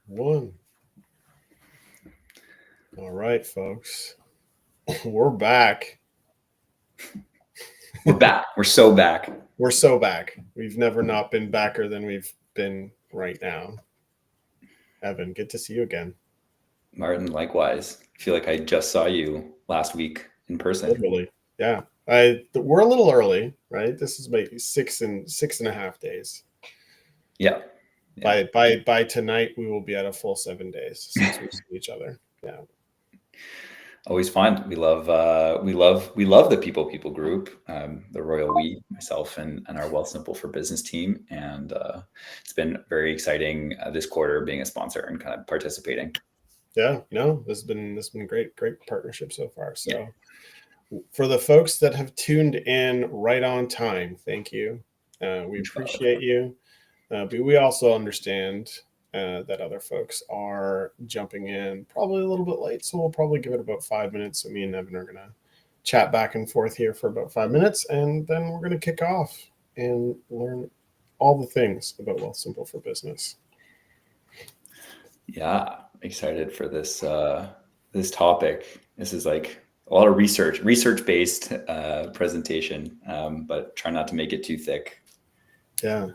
One. All right, folks. We're back. We're back. We're so back. We're so back. We've never not been backer than we've been right now. Evan, good to see you again. Martin, likewise. I feel like I just saw you last week in person. Literally. Yeah. We're a little early, right? This is maybe 6.5 days. Yeah. By tonight we will be at a full 7 days since we've seen each other. Yeah. Always fun. We love the people group, the Royal We, myself and our Wealthsimple for Business team. And it's been very exciting this quarter being a sponsor and kind of participating. Yeah, no, this has been great partnership so far. So Yeah. for the folks that have tuned in right on time, thank you. We appreciate you. But we also understand that other folks are jumping in probably a little bit late. So we'll probably give it about 5 minutes. So me and Evan are going to chat back and forth here for about 5 minutes. And then we're going to kick off and learn all the things about Wealthsimple for Business. Yeah, excited for this this topic. This is like a lot of research based presentation, but try not to make it too thick. Yeah,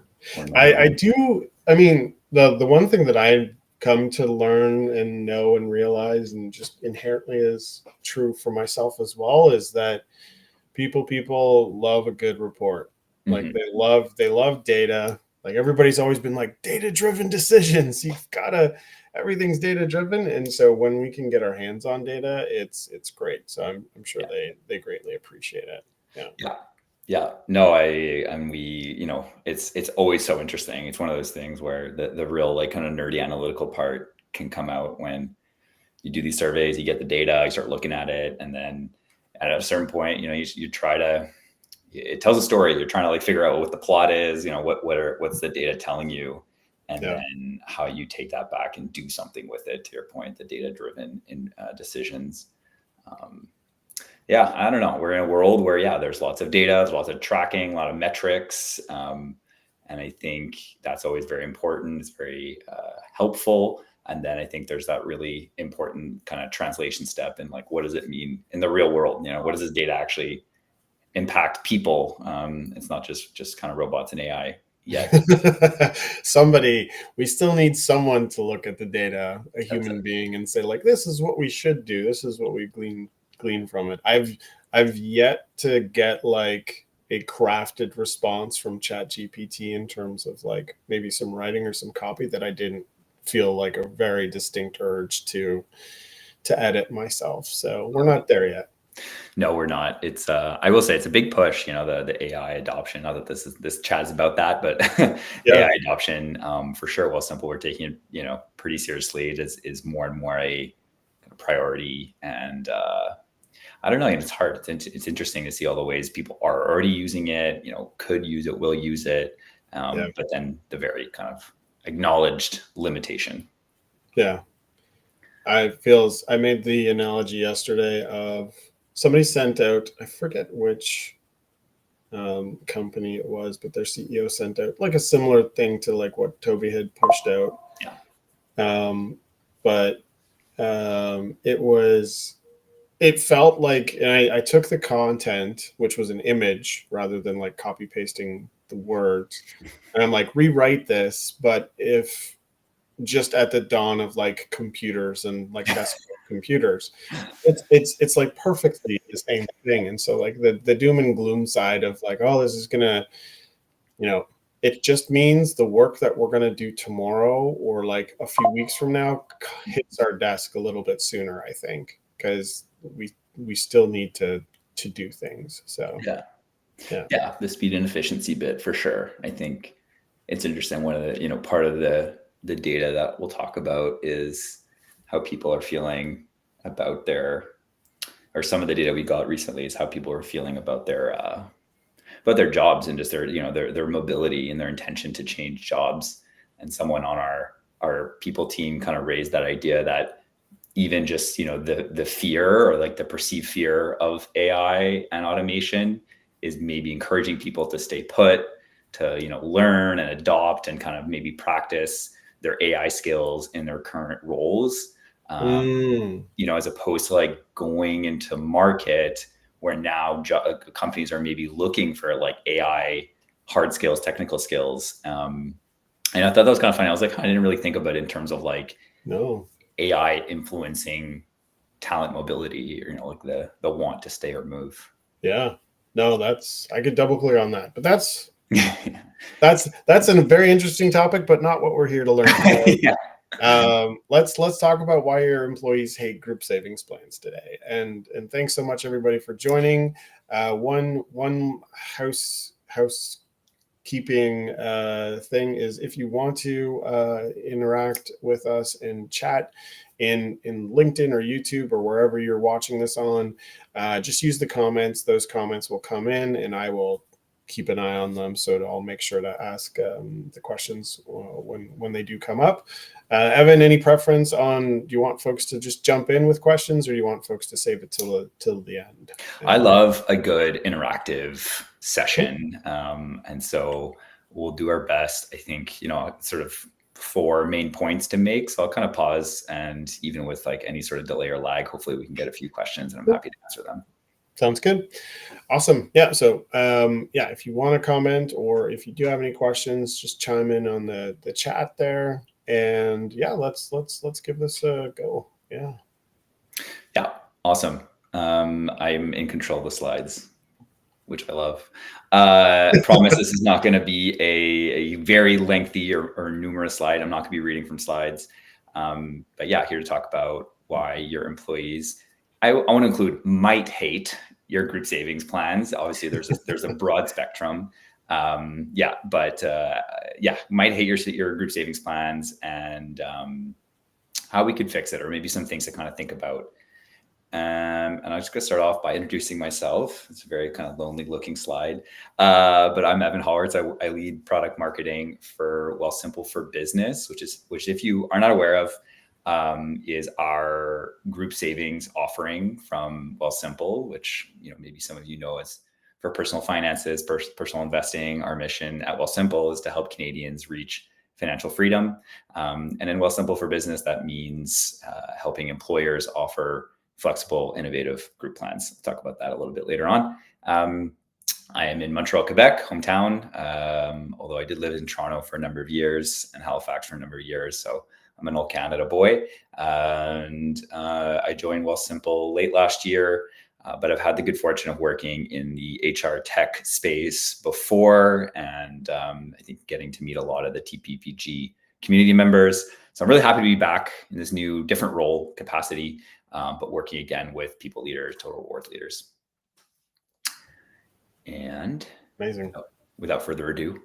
I do. I mean, the one thing that I've come to learn and know and realize, and just inherently is true for myself as well, is that people love a good report. Like they love data. Like everybody's always been like data driven decisions. You've gotta everything's data driven, and so when we can get our hands on data, it's great. So I'm sure they greatly appreciate it. Yeah. No, it's always so interesting. It's one of those things where the real like kind of nerdy analytical part can come out when you do these surveys, you get the data, you start looking at it, and then at a certain point, you try to, it tells a story. You're trying to like figure out what the plot is, what's the data telling you, and then how you take that back and do something with it. To your point, the data driven in decisions. Yeah, I don't know. We're in a world where, there's lots of data, there's lots of tracking, a lot of metrics. And I think that's always very important. It's very helpful. And then I think there's that really important kind of translation step in like, what does it mean in the real world? What does this data actually impact people? It's not just kind of robots and AI yet. We still need someone to look at the data, a human being, and say like, this is what we should do. This is what we glean from it. I've yet to get like a crafted response from ChatGPT in terms of like maybe some writing or some copy that I didn't feel like a very distinct urge to edit myself. So we're not there yet. No, we're not. It's I will say it's a big push, the AI adoption. Not that this chat is about that, but AI adoption for sure. Wealthsimple, we're taking it pretty seriously. It is more and more a priority, and I don't know. It's hard. It's interesting to see all the ways people are already using it. Could use it, will use it, but then the very kind of acknowledged limitation. Yeah, I made the analogy yesterday of somebody sent out, I forget which company it was, but their CEO sent out like a similar thing to like what Toby had pushed out. But it felt like, and I took the content, which was an image rather than like copy pasting the words, and I'm like, rewrite this, but if just at the dawn of like computers and like desktop computers, it's like perfectly the same thing. And so like the doom and gloom side of like, oh, this is gonna, it just means the work that we're gonna do tomorrow or like a few weeks from now hits our desk a little bit sooner, I think, because we still need to do things. So yeah, the speed and efficiency bit for sure. I think it's interesting. One of the part of the data that we'll talk about is how people are feeling about or some of the data we got recently is how people are feeling about their jobs and just their mobility and their intention to change jobs. And someone on our people team kind of raised that idea that even just, the fear or like the perceived fear of AI and automation is maybe encouraging people to stay put, to, learn and adopt and kind of maybe practice their AI skills in their current roles, as opposed to like going into market where now companies are maybe looking for like AI hard skills, technical skills. And I thought that was kind of funny. I was like, I didn't really think about it in terms of like AI influencing talent mobility, or like the want to stay or move. Yeah, no, I could double click on that, but that's a very interesting topic, but not what we're here to learn. Yeah. Let's talk about why your employees hate group savings plans today. And thanks so much everybody for joining. One housekeeping thing is, if you want to interact with us and chat in LinkedIn or YouTube or wherever you're watching this on, just use the comments. Those comments will come in and I will keep an eye on them. So I'll make sure to ask the questions when they do come up. Evan, any preference on, do you want folks to just jump in with questions, or do you want folks to save it till the end? I love a good interactive session. And so we'll do our best. I think, sort of 4 main points to make. So I'll kind of pause, and even with like any sort of delay or lag, hopefully we can get a few questions, and I'm happy to answer them. Sounds good. Awesome. Yeah. So, if you want to comment, or if you do have any questions, just chime in on the chat there. And let's give this a go. Yeah. Yeah. Awesome. I'm in control of the slides, which I love. I promise this is not going to be a very lengthy or numerous slide. I'm not going to be reading from slides. But yeah, here to talk about why your employees, I want to include, might hate your group savings plans. Obviously, there's a broad spectrum. Might hate your group savings plans, and how we could fix it, or maybe some things to kind of think about. And I'm just going to start off by introducing myself. It's a very kind of lonely looking slide. But I'm Evan Hallward. I lead product marketing for Wealthsimple for Business, which if you are not aware of, is our group savings offering from Wealthsimple, which maybe some of you know as for personal finances, personal investing. Our mission at Wealthsimple is to help Canadians reach financial freedom. And in Wealthsimple for Business, that means helping employers offer flexible, innovative group plans. I'll talk about that a little bit later on. I am in Montreal, Quebec, hometown, although I did live in Toronto for a number of years and Halifax for a number of years. So I'm an old Canada boy. And I joined Wealthsimple late last year, but I've had the good fortune of working in the HR tech space before, and I think getting to meet a lot of the TPPG community members. So I'm really happy to be back in this new, different role capacity, but working again with people leaders, total rewards leaders. And amazing. Without further ado,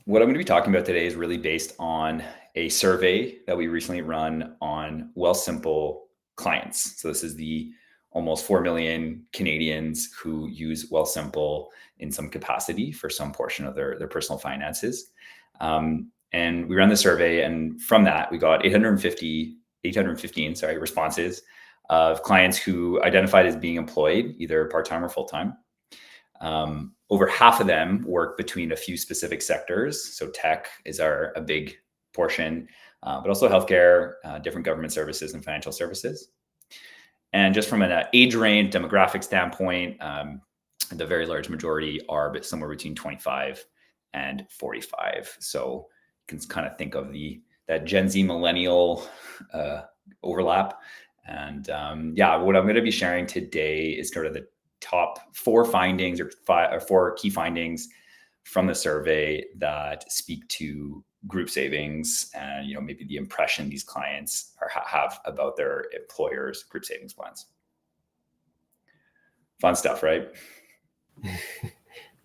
what I'm going to be talking about today is really based on a survey that we recently run on Wealthsimple clients. So this is the almost 4 million Canadians who use Wealthsimple in some capacity for some portion of their personal finances. And we ran the survey, and from that we got 815 responses of clients who identified as being employed, either part-time or full-time. Over half of them work between a few specific sectors. So tech is a big portion, but also healthcare, different government services, and financial services. And just from an age range, demographic standpoint, the very large majority are somewhere between 25 and 45. So you can kind of think of that Gen Z millennial overlap. And what I'm going to be sharing today is sort of the top 4 findings, or 4 key findings from the survey that speak to group savings and maybe the impression these clients have about their employers' group savings plans. Fun stuff, right?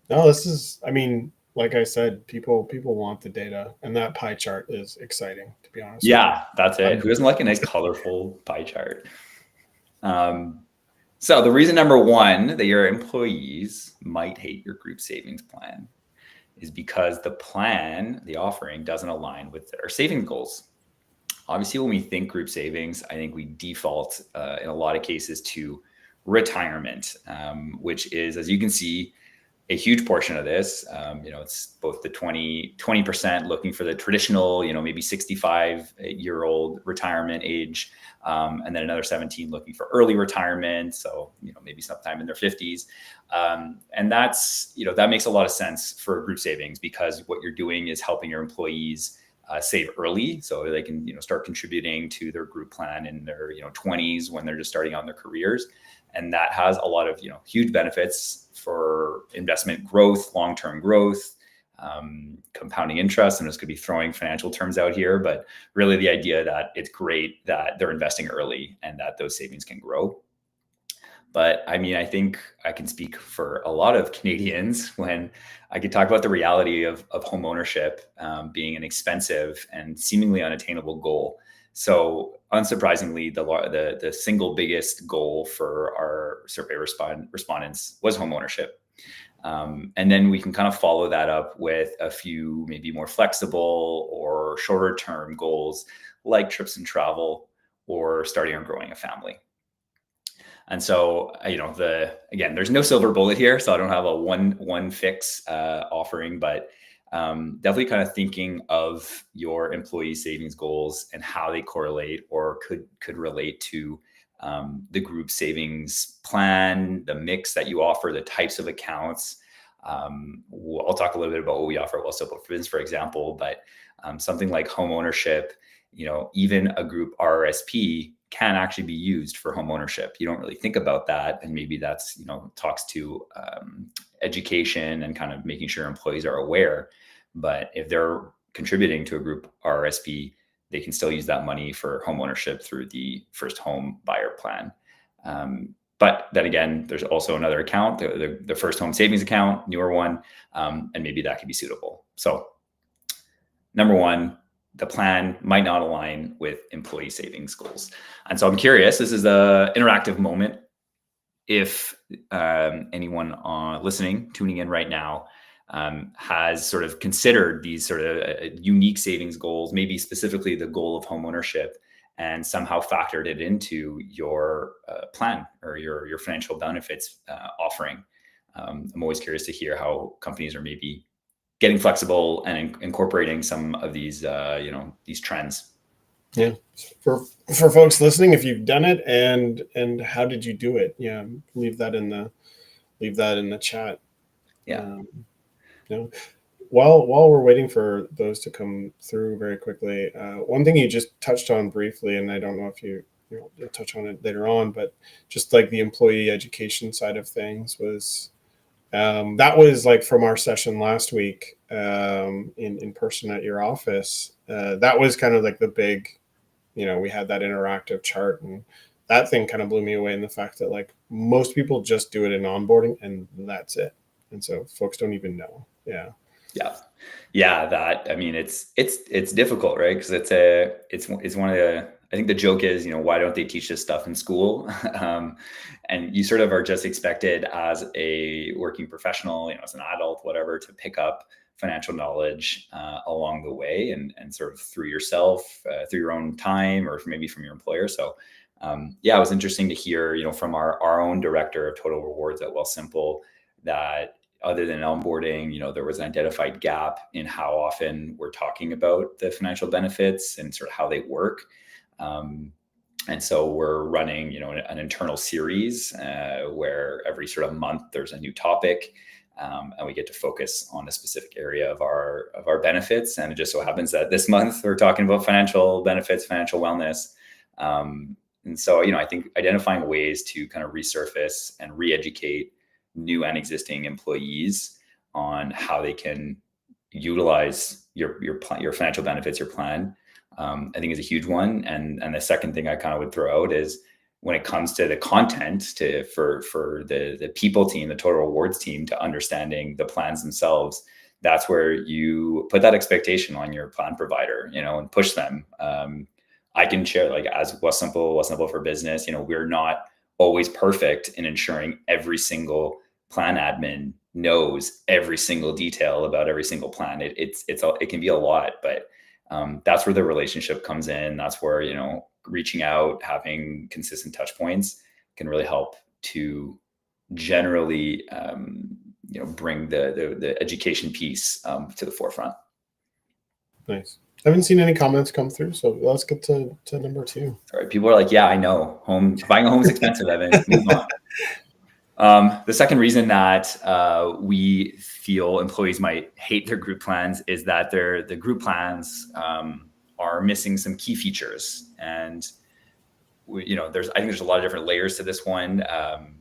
No, this is, like I said, people want the data, and that pie chart is exciting, to be honest. Yeah, that's it. Who doesn't like a nice colorful pie chart? So the reason number 1 that your employees might hate your group savings plan is because the offering doesn't align with their savings goals. Obviously, when we think group savings, I think we default in a lot of cases to retirement, which is, as you can see, a huge portion of this. It's both the 20% looking for the traditional, maybe 65-year-old retirement age, and then another 17 looking for early retirement. So, maybe sometime in their 50s. And that's, that makes a lot of sense for group savings, because what you're doing is helping your employees save early, so they can, start contributing to their group plan in their, 20s, when they're just starting on their careers. And that has a lot of, huge benefits for investment growth, long-term growth, compounding interest. And this could be throwing financial terms out here, but really the idea that it's great that they're investing early and that those savings can grow. But I mean, I think I can speak for a lot of Canadians when I could talk about the reality of home ownership being an expensive and seemingly unattainable goal. So unsurprisingly, the single biggest goal for our survey respondents was home ownership. And then we can kind of follow that up with a few maybe more flexible or shorter term goals, like trips and travel or starting or growing a family. And so, again, there's no silver bullet here, so I don't have a one fix offering, but definitely kind of thinking of your employee savings goals and how they correlate or could relate to the group savings plan, the mix that you offer, the types of accounts. I'll talk a little bit about what we offer at Wealthsimple for example, but something like home ownership, even a group RRSP can actually be used for home ownership. You don't really think about that. And maybe that's, talks to education and kind of making sure employees are aware. But if they're contributing to a group RRSP, they can still use that money for home ownership through the first home buyer plan. But then again, there's also another account, the first home savings account, newer one, and maybe that could be suitable. So number one, the plan might not align with employee savings goals. And so I'm curious, this is an interactive moment. If anyone listening, tuning in right now, has sort of considered these sort of unique savings goals, maybe specifically the goal of home ownership, and somehow factored it into your plan or your financial benefits offering. I'm always curious to hear how companies are maybe getting flexible and incorporating some of these, these trends. Yeah. For folks listening, if you've done it and how did you do it? Yeah. Leave that in the chat. Yeah. While we're waiting for those to come through very quickly, one thing you just touched on briefly, and I don't know if you'll touch on it later on, but just like the employee education side of things was, that was like from our session last week in person at your office. That was kind of like the big, we had that interactive chart, and that thing kind of blew me away in the fact that like most people just do it in onboarding and that's it. And so folks don't even know. Yeah. That, I mean, it's difficult, right? Because it's one of the, I think the joke is, why don't they teach this stuff in school? And you sort of are just expected as a working professional, as an adult, whatever, to pick up financial knowledge along the way and sort of through yourself, through your own time, or maybe from your employer. So it was interesting to hear, from our own director of total rewards at Wealthsimple, that other than onboarding, there was an identified gap in how often we're talking about the financial benefits and sort of how they work. And so we're running, an internal series where every sort of month there's a new topic, and we get to focus on a specific area of our benefits. And it just so happens that this month we're talking about financial benefits, financial wellness. And so, I think identifying ways to kind of resurface and re-educate new and existing employees on how they can utilize your financial benefits, your plan, I think is a huge one. And the second thing I kind of would throw out is when it comes to the content for the people team, the total rewards team, to understanding the plans themselves, that's where you put that expectation on your plan provider, and push them. I can share, like, as Wealthsimple for Business, we're not always perfect in ensuring every single plan admin knows every single detail about every single plan. It can be a lot, but that's where the relationship comes in. That's where, reaching out, having consistent touch points can really help to generally, bring the education piece to the forefront. Nice. I haven't seen any comments come through, so let's get to number 2. Sorry, people are like, yeah, I know. Buying a home is expensive, Evan. Move on. The second reason that we feel employees might hate their group plans is that the group plans are missing some key features. And I think there's a lot of different layers to this one.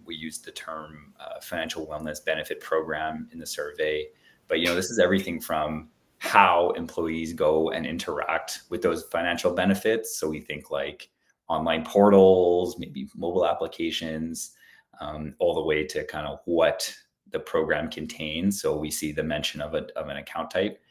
We used the term financial wellness benefit program in the survey, but this is everything from how employees go and interact with those financial benefits. So we think like online portals, maybe mobile applications, all the way to kind of what the program contains. So we see the mention of an account type.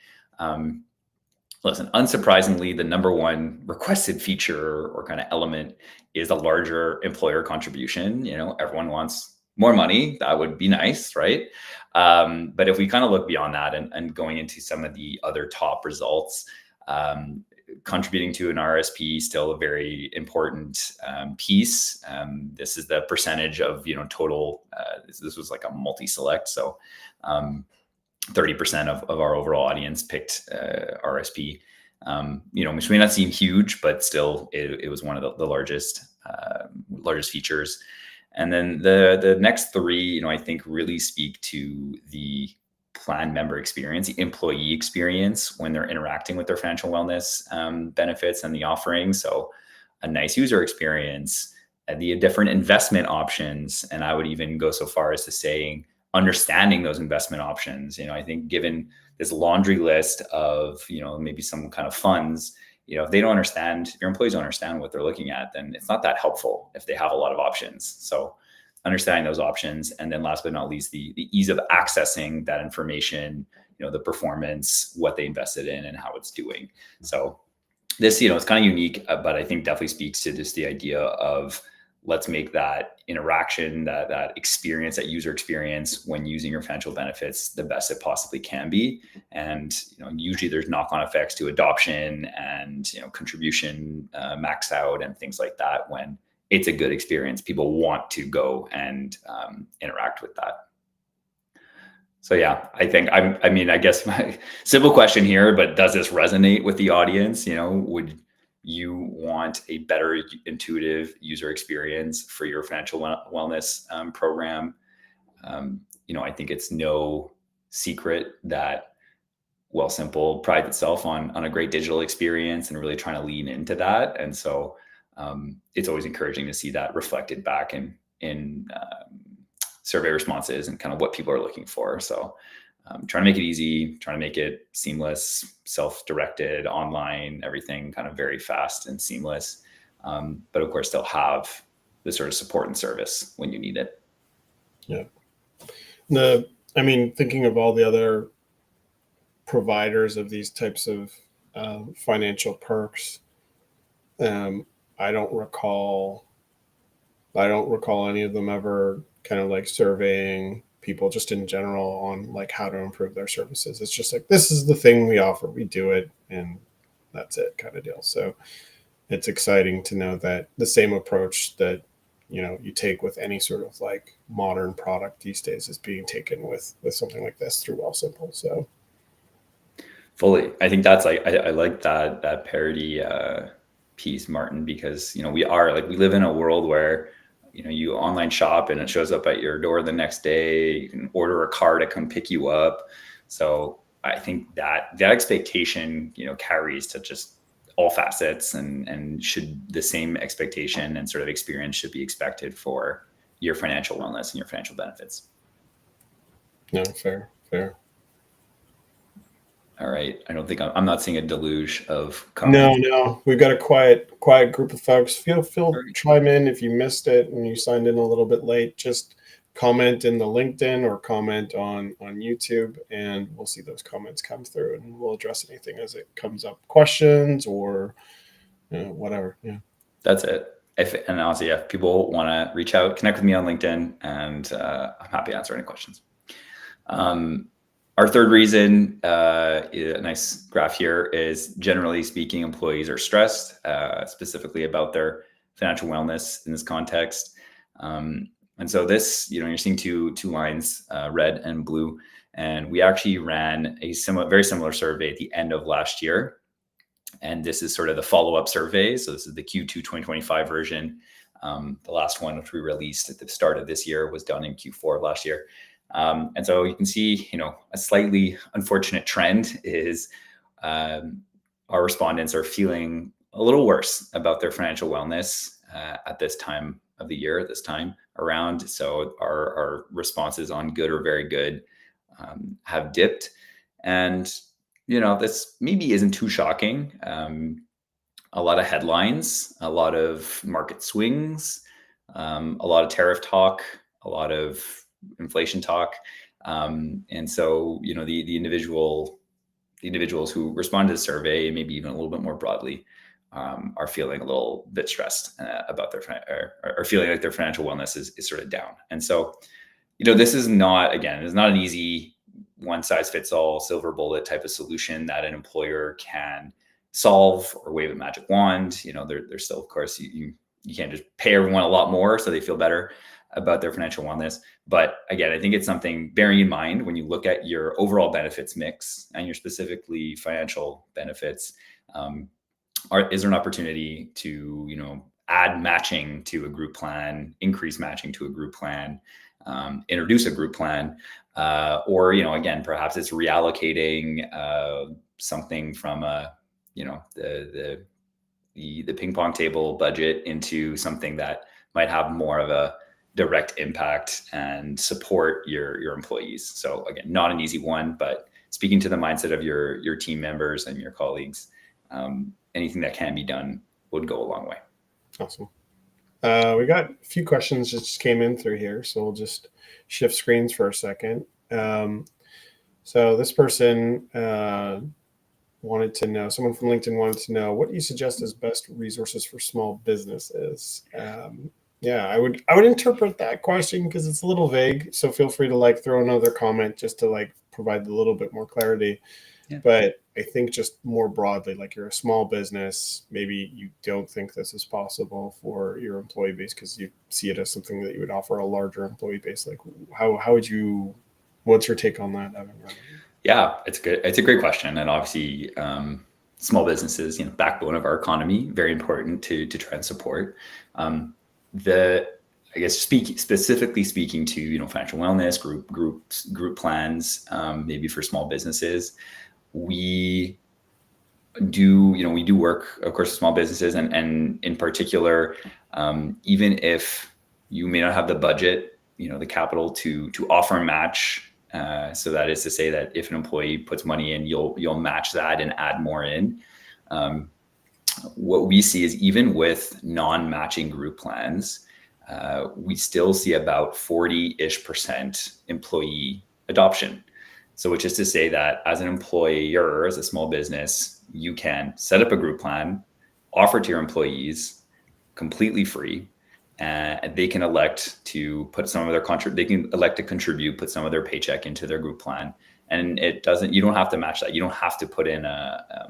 Listen, unsurprisingly, the number one requested feature or kind of element is a larger employer contribution. Everyone wants more money. That would be nice, right? But if we kind of look beyond that and going into some of the other top results, contributing to an RSP still a very important piece. This is the percentage of this was like a multi-select, so 30% of our overall audience picked RSP. Which may not seem huge, but still it was one of the largest features. And then the next three, I think really speak to the plan member experience, the employee experience when they're interacting with their financial wellness benefits and the offerings. So a nice user experience, the different investment options. And I would even go so far as to saying understanding those investment options. I think given this laundry list of, maybe some kind of funds, if they don't understand, your employees don't understand what they're looking at, then it's not that helpful if they have a lot of options. So understanding those options. And then last but not least, the ease of accessing that information, the performance, what they invested in and how it's doing. So this, it's kind of unique, but I think definitely speaks to just the idea of let's make that interaction, that experience, that user experience when using your financial benefits the best it possibly can be. And usually there's knock-on effects to adoption and contribution max out and things like that. When it's a good experience, people want to go and interact with that. So yeah, I think I guess my simple question here, but does this resonate with the audience? Would you want a better intuitive user experience for your financial wellness program? I think it's no secret that Wealthsimple prides itself on a great digital experience and really trying to lean into that. And so it's always encouraging to see that reflected back in survey responses and kind of what people are looking for. So trying to make it easy, trying to make it seamless, self-directed, online, everything kind of very fast and seamless. But of course, still have the sort of support and service when you need it. Yeah. Thinking of all the other providers of these types of financial perks, I don't recall any of them ever kind of like surveying people just in general on like how to improve their services. It's just like, this is the thing we offer, we do it, and that's it kind of deal. So it's exciting to know that the same approach that you take with any sort of like modern product these days is being taken with something like this through Wealthsimple. So fully, I think that's like I like that parody piece, Martin, because we live in a world where you online shop and it shows up at your door the next day. You can order a car to come pick you up. So I think that expectation, carries to just all facets, and should the same expectation and sort of experience should be expected for your financial wellness and your financial benefits. No, fair. All right. I don't think I'm not seeing a deluge of comments. No. We've got a quiet group of folks. Feel chime in if you missed it and you signed in a little bit late. Just comment in the LinkedIn or comment on YouTube, and we'll see those comments come through, and we'll address anything as it comes up, questions or whatever. Yeah, that's it. And honestly, if people want to reach out, connect with me on LinkedIn, and I'm happy to answer any questions. Our third reason, a nice graph here, is generally speaking, employees are stressed, specifically about their financial wellness in this context. And so this, you're seeing two lines, red and blue. And we actually ran a very similar survey at the end of last year. And this is sort of the follow-up survey. So this is the Q2 2025 version. The last one, which we released at the start of this year, was done in Q4 of last year. And so you can see, a slightly unfortunate trend is our respondents are feeling a little worse about their financial wellness at this time of the year, this time around. So our responses on good or very good have dipped. And, this maybe isn't too shocking. A lot of headlines, a lot of market swings, a lot of tariff talk, a lot of inflation talk. And so, the individuals who respond to the survey, maybe even a little bit more broadly, are feeling a little bit stressed about or feeling like their financial wellness is sort of down. And so, this is not, again, it's not an easy one size fits all silver bullet type of solution that an employer can solve or wave a magic wand. There's still, of course, you can't just pay everyone a lot more so they feel better about their financial wellness. But again, I think it's something bearing in mind when you look at your overall benefits mix and your specifically financial benefits. Is there an opportunity to, add matching to a group plan, increase matching to a group plan, introduce a group plan, or, again, perhaps it's reallocating something from the ping pong table budget into something that might have more of a direct impact and support your employees. So again, not an easy one, but speaking to the mindset of your team members and your colleagues, anything that can be done would go a long way. Awesome. We got a few questions that just came in through here, so we'll just shift screens for a second. So this person wanted to know, someone from LinkedIn wanted to know, what do you suggest as best resources for small businesses? Yeah, I would interpret that question because it's a little vague. So feel free to throw another comment just to provide a little bit more clarity. Yeah. But I think just more broadly, you're a small business, maybe you don't think this is possible for your employee base because you see it as something that you would offer a larger employee base. How would you, what's your take on that, Evan? Yeah, it's good. It's a great question. And obviously, small businesses, backbone of our economy, very important to try and support. I guess specifically speaking to, financial wellness, group plans, maybe for small businesses, we do work, of course, with small businesses, and in particular, even if you may not have the budget, the capital to offer a match. So that is to say that if an employee puts money in, you'll match that and add more in. What we see is even with non-matching group plans, we still see about 40-ish% employee adoption. So which is to say that as an employer, as a small business, you can set up a group plan, offer to your employees completely free, and they can elect to put some of their they can elect to contribute, put some of their paycheck into their group plan. And you don't have to match that. You don't have to put in a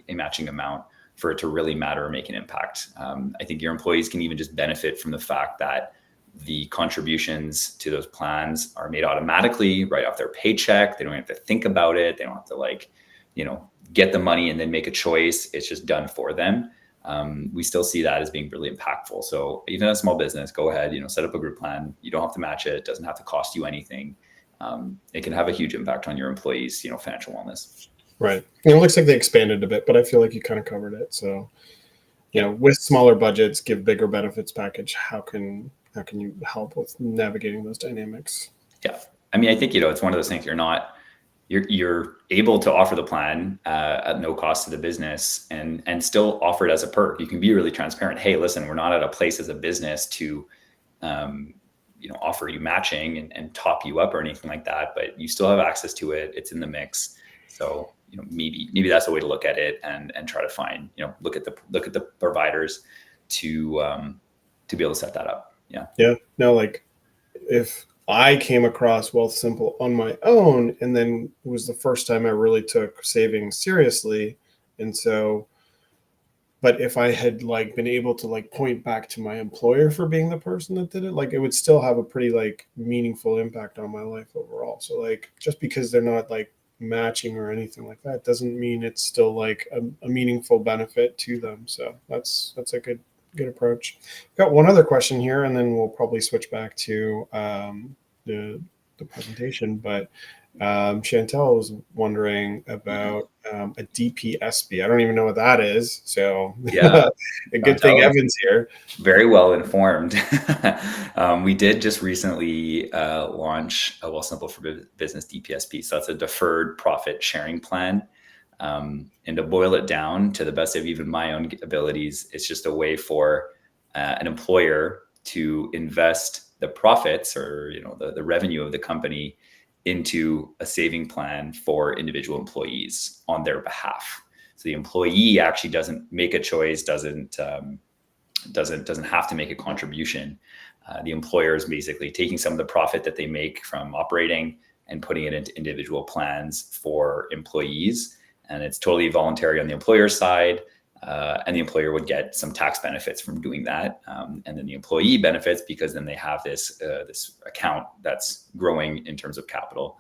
matching amount for it to really matter or make an impact. I think your employees can even just benefit from the fact that the contributions to those plans are made automatically right off their paycheck. They don't have to think about it. They don't have to get the money and then make a choice. It's just done for them. We still see that as being really impactful. So even a small business, go ahead, set up a group plan. You don't have to match it. It doesn't have to cost you anything. It can have a huge impact on your employees, financial wellness. Right. It looks like they expanded a bit, but I feel like you kind of covered it. So, with smaller budgets, give bigger benefits package. How can you help with navigating those dynamics? Yeah. I mean, I think, it's one of those things you're able to offer the plan at no cost to the business and still offer it as a perk. You can be really transparent. Hey, listen, we're not at a place as a business to, offer you matching and top you up or anything like that, but you still have access to it. It's in the mix. So, maybe that's a way to look at it and try to find, look at the providers to be able to set that up. Yeah. Yeah. No, if I came across Wealthsimple on my own, and then it was the first time I really took savings seriously. And so But if I had like been able to like point back to my employer for being the person that did it, like it would still have a pretty like meaningful impact on my life overall. So like just because they're not like matching or anything like that doesn't mean it's still like a meaningful benefit to them. So that's a good approach. Got one other question here, and then we'll probably switch back to the presentation. But Chantel was wondering about a DPSB. I don't even know what that is. So Yeah. a good thing Evan's here. Very well informed. We did just recently launch a Wealthsimple for Business DPSP. So that's a deferred profit sharing plan. And to boil it down to the best of even my own abilities, it's just a way for an employer to invest the profits or the revenue of the company into a saving plan for individual employees on their behalf. So the employee actually doesn't make a choice, doesn't have to make a contribution. The employer is basically taking some of the profit that they make from operating and putting it into individual plans for employees. And it's totally voluntary on the employer side. And the employer would get some tax benefits from doing that. And then the employee benefits because then they have this account that's growing in terms of capital.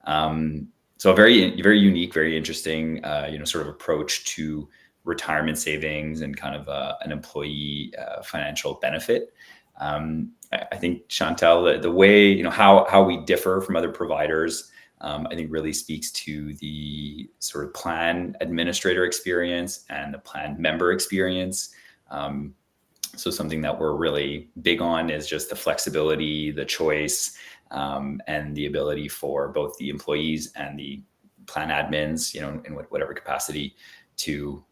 So a very, very unique, very interesting, sort of approach to retirement savings and kind of an employee financial benefit. I think, Chantel, the way, how we differ from other providers, I think really speaks to the sort of plan administrator experience and the plan member experience. So something that we're really big on is just the flexibility, the choice, and the ability for both the employees and the plan admins, in whatever capacity, to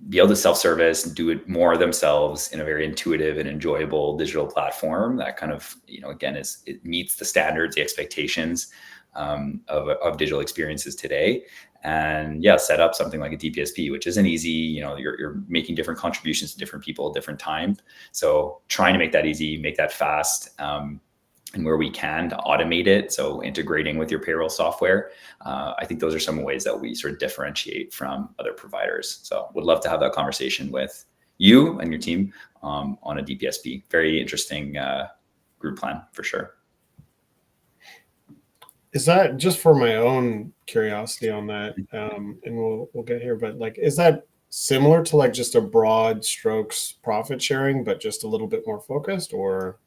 be able to self-service, do it more themselves in a very intuitive and enjoyable digital platform that kind of, again, it meets the standards, the expectations of digital experiences today. And set up something like a DPSP, which isn't easy. You're making different contributions to different people at different times. So trying to make that easy, make that fast, and where we can to automate it. So integrating with your payroll software. I think those are some ways that we sort of differentiate from other providers. So would love to have that conversation with you and your team on a DPSP. Very interesting group plan for sure. Is that, just for my own curiosity on that, and we'll get here, but like, is that similar to like just a broad strokes profit sharing, but just a little bit more focused, or?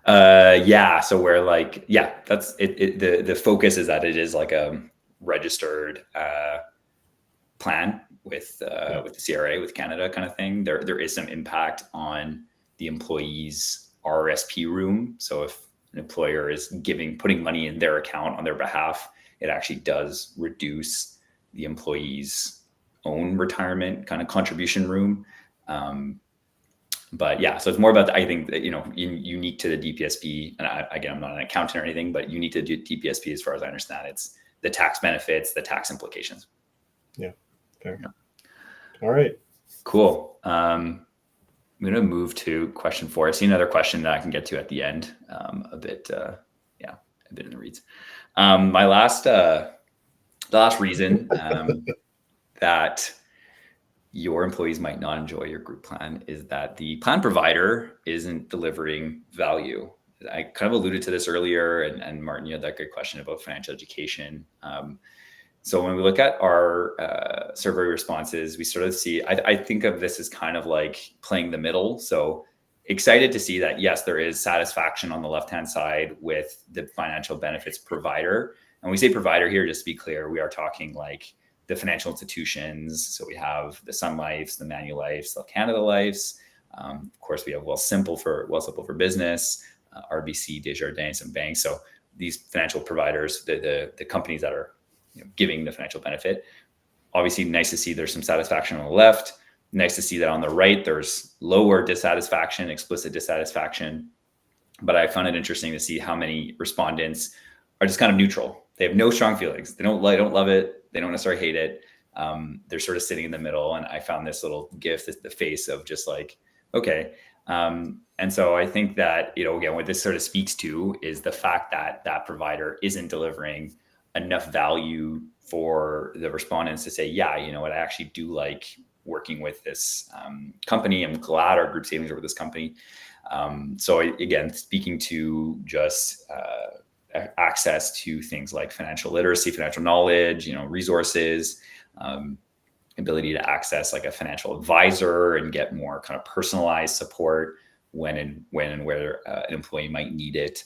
So we're like, that's it. The focus is that it is like a registered plan with the CRA, with Canada kind of thing. There is some impact on the employee's RRSP room. So if an employer is putting money in their account on their behalf, it actually does reduce the employee's own retirement kind of contribution room. But so it's more about I think that, unique to the DPSP. And again, I'm not an accountant or anything, but unique to DPSP, as far as I understand, it's the tax benefits, the tax implications. Yeah. Okay. Yeah. All right. Cool. I'm going to move to question 4. I see another question that I can get to at the end, a bit in the reads. My last reason that your employees might not enjoy your group plan is that the plan provider isn't delivering value. I kind of alluded to this earlier, and Martin, you had that good question about financial education. So when we look at our survey responses, we sort of see, I think of this as kind of like playing the middle. So excited to see that, yes, there is satisfaction on the left-hand side with the financial benefits provider. And we say provider here, just to be clear, we are talking like the financial institutions. So we have the Sun Lifes, the Manulifes, the Canada Lifes. Of course, we have Wealthsimple for Business, RBC, Desjardins, some banks. So these financial providers, the companies that are giving the financial benefit. Obviously, nice to see there's some satisfaction on the left. Nice to see that on the right, there's lower dissatisfaction, explicit dissatisfaction. But I found it interesting to see how many respondents are just kind of neutral. They have no strong feelings. They don't love it. They don't necessarily hate it. They're sort of sitting in the middle. And I found this little gif, the face of just like, okay. And so I think that, again, what this sort of speaks to is the fact that that provider isn't delivering enough value for the respondents to say, yeah, I actually do like working with this company. I'm glad our group savings are with this company. So again, speaking to just access to things like financial literacy, financial knowledge, resources, ability to access like a financial advisor and get more kind of personalized support when and where an employee might need it.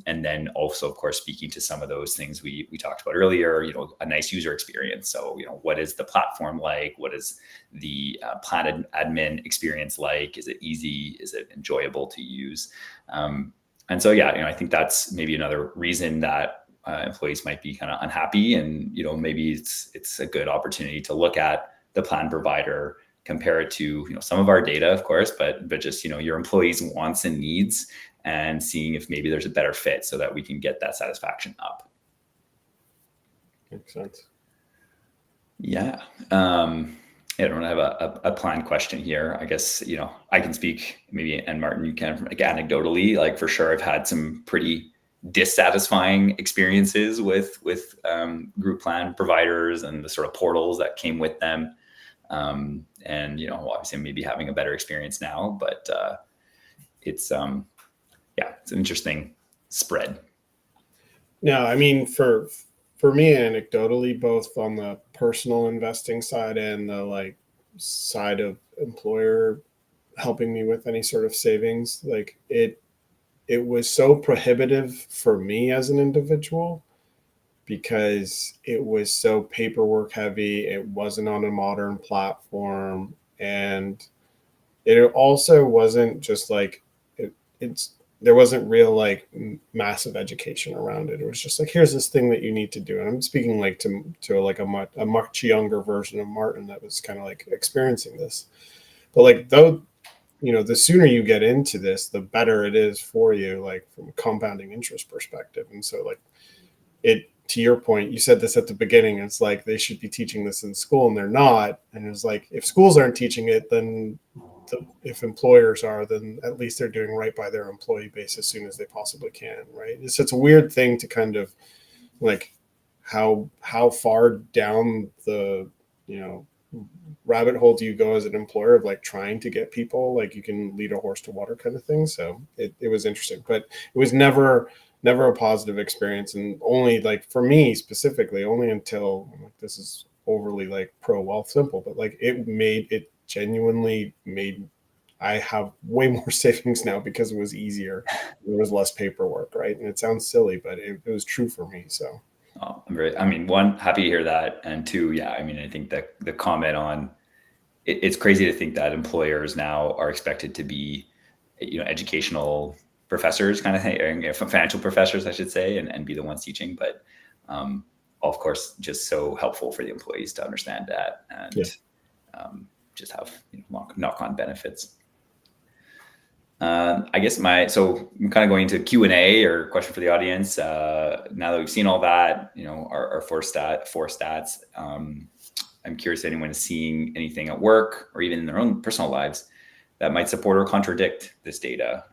And then also, of course, speaking to some of those things we talked about earlier, a nice user experience. So, what is the platform like? What is the plan admin experience like? Is it easy? Is it enjoyable to use? And so, yeah, I think that's maybe another reason that employees might be kind of unhappy, and maybe it's a good opportunity to look at the plan provider, compare it to some of our data, of course, but just your employees' wants and needs, and seeing if maybe there's a better fit so that we can get that satisfaction up. Makes sense. Yeah. I don't have a planned question here. I guess, I can speak maybe, and Martin, you can, like anecdotally, like for sure, I've had some pretty dissatisfying experiences with group plan providers and the sort of portals that came with them. And, obviously maybe having a better experience now, but it's an interesting spread. No, I mean, for me, anecdotally, both on the personal investing side and the side of employer helping me with any sort of savings, it was so prohibitive for me as an individual because it was so paperwork heavy. It wasn't on a modern platform, and it also wasn't just there wasn't real massive education around it. It was just here's this thing that you need to do. And I'm speaking to a much younger version of Martin that was kind of experiencing this. But though, the sooner you get into this, the better it is for you, from a compounding interest perspective. And so to your point, you said this at the beginning, it's they should be teaching this in school and they're not. And it's if schools aren't teaching it, then if employers are, then at least they're doing right by their employee base as soon as they possibly can, right? It's a weird thing to kind of how far down the rabbit hole do you go as an employer of trying to get people you can lead a horse to water kind of thing. So it was interesting, but it was never a positive experience, and only for me specifically, only until this is overly pro Wealthsimple, but it genuinely made I have way more savings now because it was easier. There was less paperwork, right? And it sounds silly, but it was true for me. So one, happy to hear that. And two, I think that the comment on it's crazy to think that employers now are expected to be, educational professors kind of thing, financial professors, I should say, and be the ones teaching. But of course, just so helpful for the employees to understand that and just have knock-on benefits. I guess so I'm kind of going into Q&A or question for the audience. Now that we've seen all that, our four stats, I'm curious if anyone is seeing anything at work or even in their own personal lives that might support or contradict this data.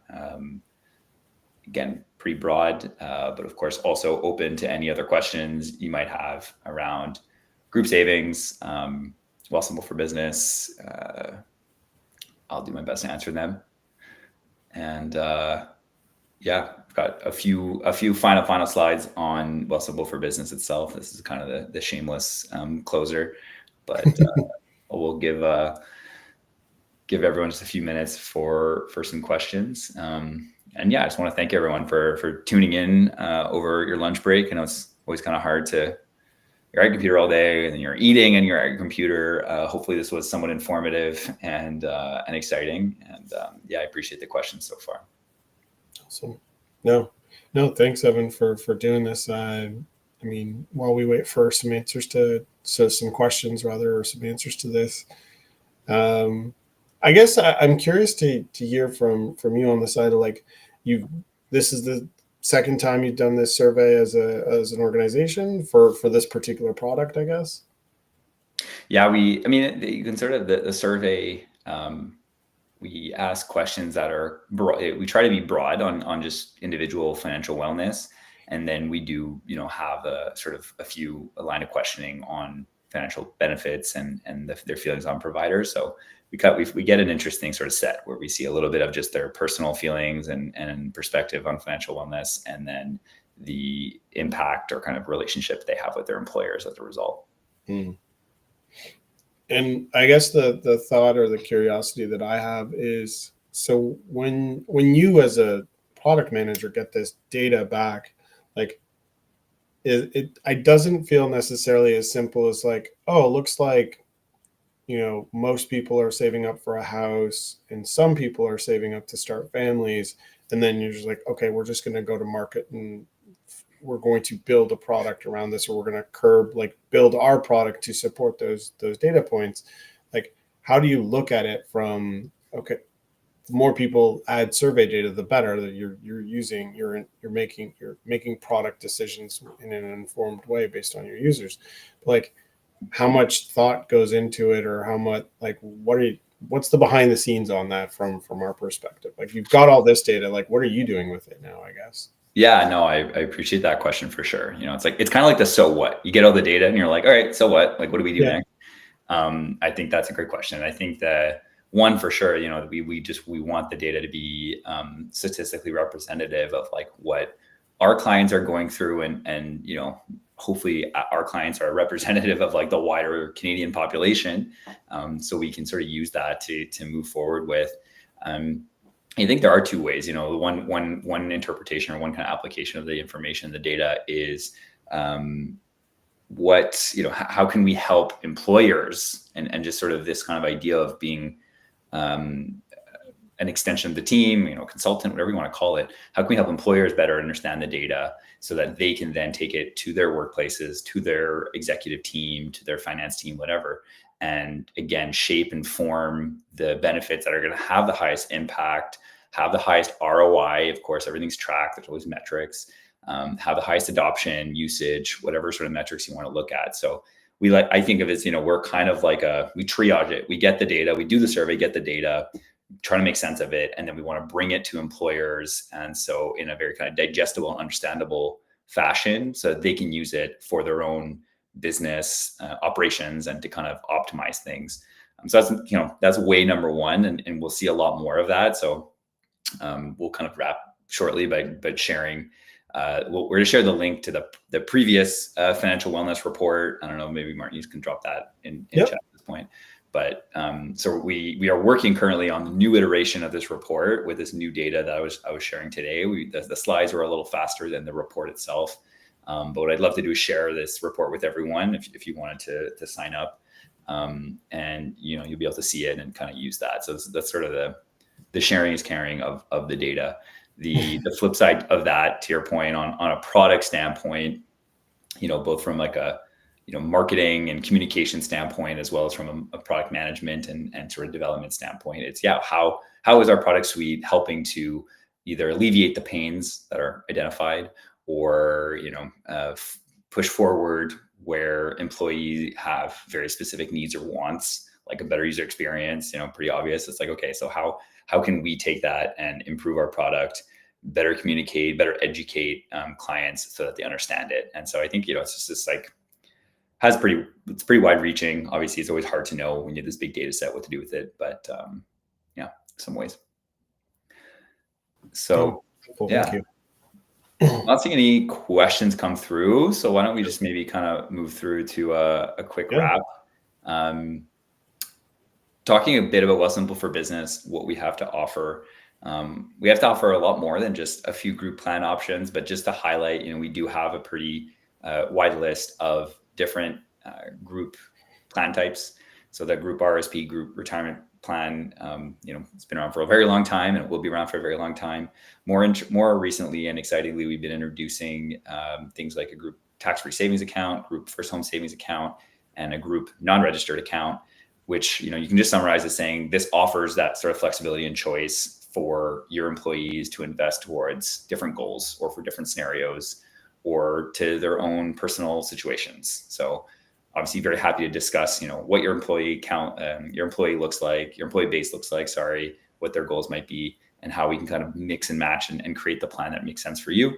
Again, pretty broad, but of course also open to any other questions you might have around group savings, Wealthsimple for Business. I'll do my best to answer them. And I've got a few final slides on Wealthsimple for Business itself. This is kind of the shameless closer, but we'll give everyone just a few minutes for some questions. And I just want to thank everyone for tuning in over your lunch break. I know it's always kind of hard you're at your computer all day and then you're eating and you're at your computer. Hopefully this was somewhat informative and exciting. And I appreciate the questions so far. Awesome. No, thanks, Evan, for doing this. While we wait for some answers some questions rather, or some answers to this, I guess I'm curious to hear from you on the side of this is the second time you've done this survey as an organization for this particular product, I guess. Yeah, you can sort of the survey. We ask questions that are broad. We try to be broad on just individual financial wellness, and then we do have a line of questioning on financial benefits and their feelings on providers. So we get an interesting sort of set where we see a little bit of just their personal feelings and perspective on financial wellness, and then the impact or kind of relationship they have with their employers as a result. And I guess the thought or the curiosity that I have is, so when you as a product manager get this data back, like it doesn't feel necessarily as simple as like, oh, it looks like, most people are saving up for a house and some people are saving up to start families. And then you're just like, okay, we're just going to go to market and we're going to build a product around this, or we're going to build our product to support those data points. Like, how do you look at it from, okay, the more people add survey data, the better that you're making product decisions in an informed way based on your users. But like, how much thought goes into it, or how much, like, what's the behind the scenes on that from our perspective? Like, you've got all this data, like, what are you doing with it now, I guess? Yeah, no, I appreciate that question for sure. It's kind of like the so what. You get all the data and you're like, all right, so what? Like, what do we do next? I think that's a great question. I think that one for sure, we want the data to be statistically representative of like what our clients are going through, and hopefully our clients are representative of like the wider Canadian population, so we can sort of use that to move forward with. I think there are two ways. One interpretation or one kind of application of the information, the data is how can we help employers, and just sort of this kind of idea of being an extension of the team, consultant, whatever you want to call it. How can we help employers better understand the data so that they can then take it to their workplaces, to their executive team, to their finance team, whatever, and again, shape and form the benefits that are going to have the highest impact, have the highest ROI. Of course, everything's tracked. There's always metrics. Have the highest adoption, usage, whatever sort of metrics you want to look at. So I think of it as, we're kind of like we triage it. We get the data, we do the survey, get the data, try to make sense of it, and then we want to bring it to employers. And so in a very kind of digestible and understandable fashion, so that they can use it for their own business operations and to kind of optimize things. So that's way number one, and we'll see a lot more of that. So we'll kind of wrap shortly by sharing. We're going to share the link to the previous financial wellness report. I don't know, maybe Martin, you can drop that in chat at this point. But so we are working currently on the new iteration of this report with this new data that I was sharing today. The slides were a little faster than the report itself. But what I'd love to do is share this report with everyone if you wanted to sign up. And you'll be able to see it and kind of use that. So that's sort of the sharing is caring of the data. The flip side of that, to your point, on a product standpoint, both from like a marketing and communication standpoint, as well as from a product management and sort of development standpoint, it's how is our product suite helping to either alleviate the pains that are identified, or push forward where employees have very specific needs or wants, like a better user experience. Pretty obvious. It's like, okay, so how can we take that and improve our product, better communicate, better educate clients so that they understand it? And so I think it's just this like it's pretty wide reaching. Obviously, it's always hard to know when you have this big data set what to do with it, but some ways. So Thank you. I'm not seeing any questions come through, so why don't we just maybe kind of move through to a quick wrap. Talking a bit about Wealthsimple for Business, what we have to offer. We have to offer a lot more than just a few group plan options, but just to highlight, we do have a pretty wide list of different group plan types. So the group RSP, group retirement plan, it's been around for a very long time, and it will be around for a very long time. More recently and excitingly, we've been introducing things like a group tax-free savings account, group first home savings account, and a group non-registered account, which you can just summarize as saying this offers that sort of flexibility and choice for your employees to invest towards different goals or for different scenarios or to their own personal situations. So obviously very happy to discuss, what your employee count, your employee base looks like, what their goals might be, and how we can kind of mix and match and create the plan that makes sense for you.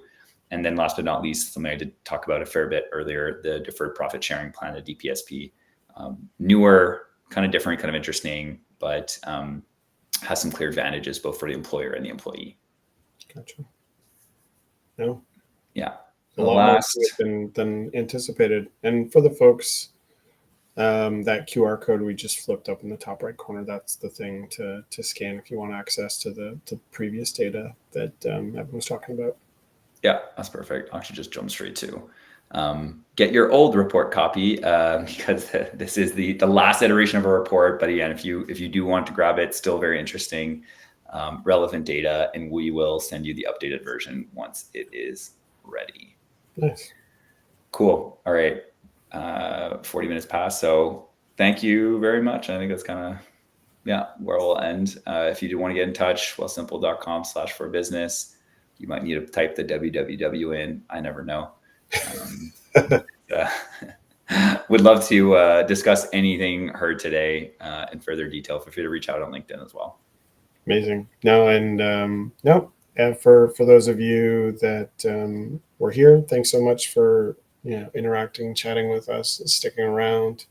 And then last but not least, something I did talk about a fair bit earlier, the deferred profit sharing plan, the DPSP, newer, kind of different, kind of interesting, but has some clear advantages both for the employer and the employee. Gotcha. No. Yeah. A lot more to it than anticipated. And for the folks, that QR code we just flipped up in the top right corner, that's the thing to scan if you want access to the previous data that Evan was talking about. Yeah, that's perfect. I'll actually just jump straight to get your old report copy because this is the last iteration of a report. But again, if you do want to grab it, still very interesting, relevant data, and we will send you the updated version once it is ready. Nice. Cool. All right. 40 minutes past. So thank you very much. I think that's kind of, where we'll end. If you do want to get in touch, wealthsimple.com/forbusiness. You might need to type the www in. I never know. Would love to discuss anything heard today in further detail. Feel free to reach out on LinkedIn as well. Amazing. No, and and for those of you that were here, thanks so much for interacting, chatting with us, sticking around.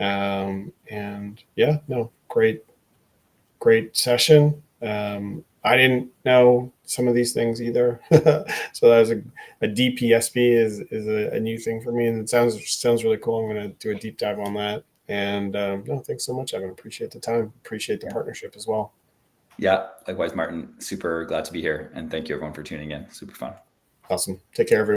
And great session. I didn't know some of these things either. So that was a DPSP is a new thing for me, and it sounds really cool. I'm going to do a deep dive on that. And no, thanks so much, Evan. Appreciate the time. Appreciate the partnership as well. Yeah, likewise, Martin. Super glad to be here, and thank you everyone for tuning in. Super fun. Awesome. Take care, everyone.